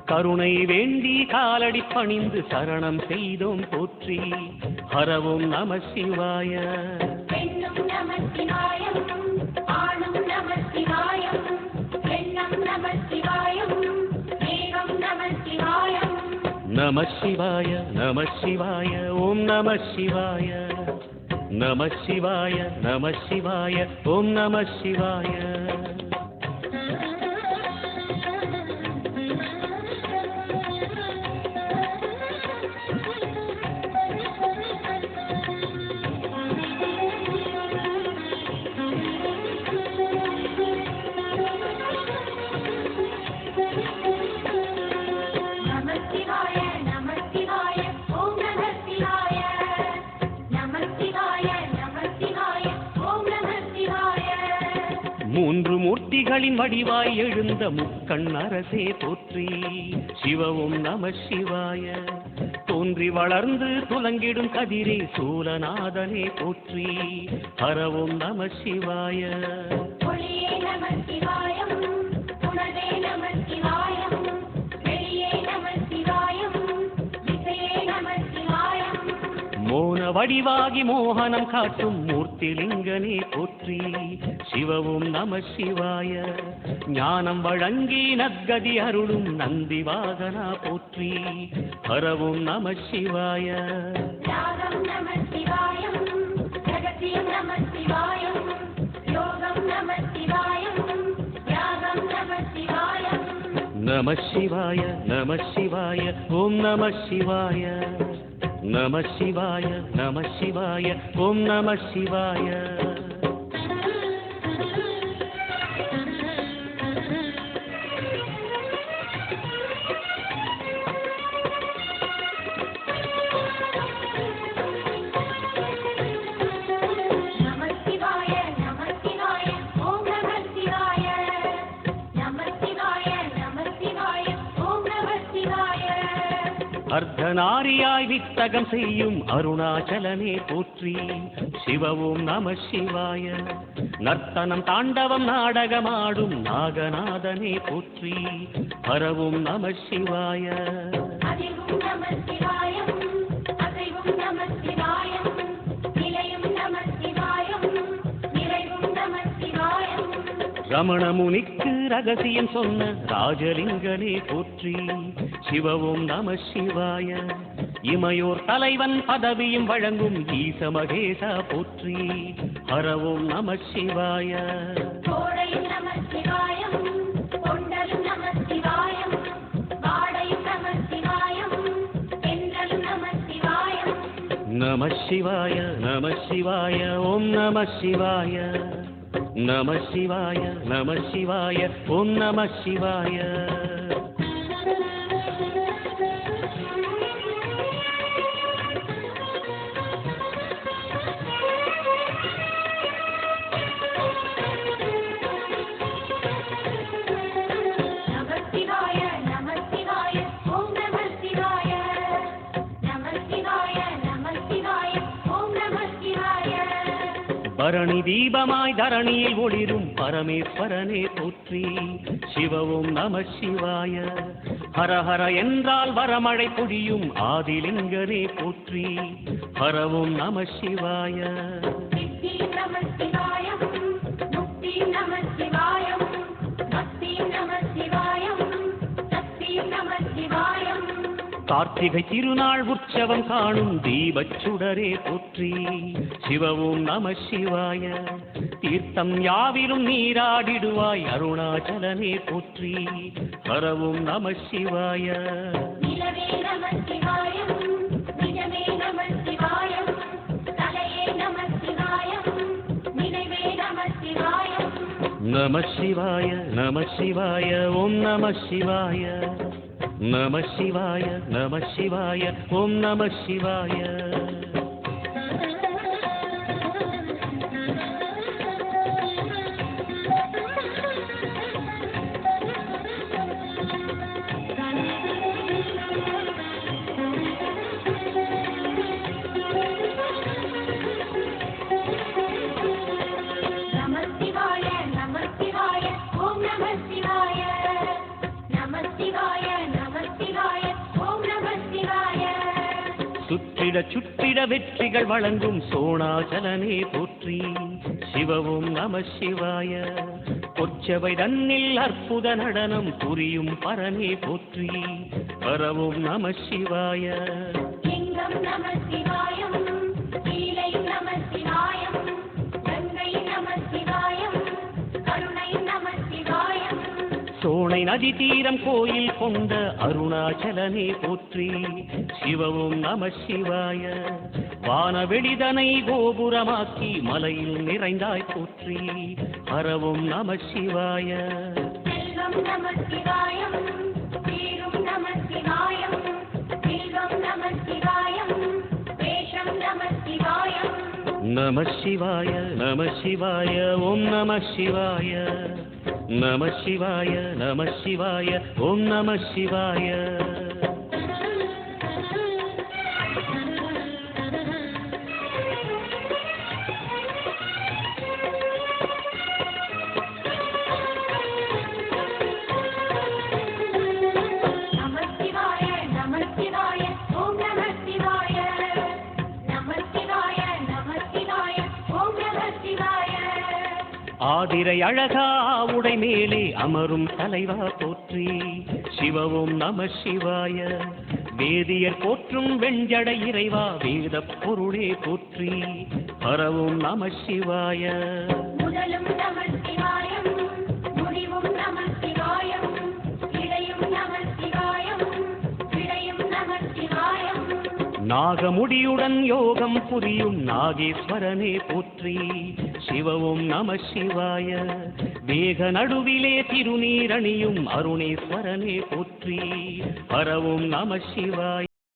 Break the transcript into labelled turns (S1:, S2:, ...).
S1: கருணை வேண்டி காலடி பணிந்து சரணம் செய்தோம் போற்றி. ஹரவும் நம சிவாய.
S2: பெண்ணும் நம சிவாயம், ஆணும் நம சிவாயம், பெண்ணம் நம சிவாயம், மேகம் நம சிவாயம்.
S1: நம சிவாய நம சிவாய ஓம் நம சிவாய. நம சிவாய நம சிவாய ஓம் நம சிவாய. மூன்று மூர்த்திகளின் வடிவாய் எழுந்த முக்கண் அரசே போற்றி. சிவவும் நம சிவாய. தோன்றி வளர்ந்து துலங்கிடும் கதிரே சூலநாதனே போற்றி. ஹரவும் நம சிவாய.
S2: ஒளியே நம சிவாயம், உணர்வே நம சிவாயம், வெளியே நம சிவாயம், திசையே நம சிவாயம்.
S1: மோன வடிவாகி மோகனம் காட்டும் மூர்த்திலிங்கனே போற்றி. சிவவும் நம சிவாய. ஞானம் வழங்கி நற்கதி அருளும் நந்தி வாகனா போற்றி. ஹரவும் நம சிவாய.
S2: ராகம் நம சிவாயம், ரகசியம் நம சிவாயம், யோகம் நம சிவாயம், யாகம் நம சிவாயம்.
S1: நம சிவாய நம சிவாய ஓம் நம சிவாய. நம சிவாய நம சிவாய ஓம் நம சிவாய. அர்த்தநாரியாய் வித்தகம் செய்யும் அருணாச்சலனே போற்றி. சிவவும் நம சிவாய. நர்த்தனம் தாண்டவம் நாடகமாடும் நாகநாதனே போற்றி. ஹரவும் நம சிவாய.
S2: அதிவும் நம சிவாயம், அசைவும் நம சிவாயம், நிலையும் நம சிவாயம், நிறைவும் நம சிவாயம்.
S1: ரமண முனிக்கு ரகசியம் சொன்ன ராஜலிங்கனே போற்றி. சிவவும் நம சிவாய. இமையோர் தலைவன் பதவியும் வழங்கும் ஈச மகேசா போற்றி. ஹரவும் நம சிவாய.
S2: கோடையும் நம சிவாயம், கொண்டலும் நம சிவாயம், வாடையும் நம சிவாயம், பெண்களும் நம சிவாயம்.
S1: நம சிவாய நம சிவாய ஓம் நம சிவாய. நம சிவாய நம சிவாய ஓம் நம சிவாய. பரணி தீபமாய் தரணியில் ஒளிரும் பரமேஸ்வரனே போற்றி. சிவவும் நம சிவாய. ஹரஹர என்றால் வரமழை பொழியும் ஆதிலிங்கனே போற்றி. ஹரவும் நம சிவாய. கார்த்திகை திருநாள் உற்சவம் காணும் தீபச்சுடரே போற்றி. சிவவும் நம சிவாய. தீர்த்தம் யாவிலும் நீராடிடுவாய் அருணாச்சலனே போற்றி. ஹரவும் நம சிவாய. நம சிவாய நம சிவாய ஓம் நம சிவாய. நம சிவாய நம சிவாய ஓம் நம சிவாய.
S2: நம சிவாய நம சிவாய நம சிவாய நம
S1: சுற்றிட சுற்றிட வெற்றிகள் வழங்கும் சோணாசலனே போற்றி. சிவவும் நம சிவாய. பொற்சபை தன்னில் அற்புத நடனம் புரியும் பரனே போற்றி. பரவும் நம சிவாய.
S2: லிங்கம் நம சிவாயம், லீலை நம சிவாயம், கங்கை நம சிவாயம், கருணை நம சிவாயம்.
S1: சோனை நதி தீரம் கோயில் கொண்ட அருணாச்சலனே போற்றி. சிவவும் நம சிவாய. வானவெளிதனை கோபுரமாக்கி மலையில் நிறைந்தாய் போற்றி. பரவும் நம சிவாய.
S2: செல்வம் நம சிவாயம், சீரும் நம சிவாயம், செல்வம் நம சிவாயம், வேஷம் நம சிவாயம்.
S1: நம சிவாய நம சிவாய ஓம் நம சிவாய. நம சிவாய நம சிவாய ஓம் நம சிவாய.
S2: நம சிவாய நம சிவாய ஓம் நம சிவாய. நம சிவாய நம சிவாய ஓம் நம சிவாய.
S1: ஆதிரை அழகா உடை மேலே அமரும் தலைவா போற்றி. சிவவும் நம சிவாய. வேதியர் போற்றும் வெண்ஜடை இறைவா வேதப் பொருளே போற்றி. பரவும் நம சிவாய.
S2: முதலும் நம சிவாயம், முடிவும் நம சிவாயம், இடையும் நம சிவாயம், விடையும் நம சிவாயம்.
S1: நாகமுடியுடன் யோகம் புரியும் நாகேஸ்வரனே போற்றி. சிவவும் நம சிவாய. வேக நடுவிலே திருநீரணியும் அருணேஸ்வரனே போற்றி. பரவும் நம சிவாய.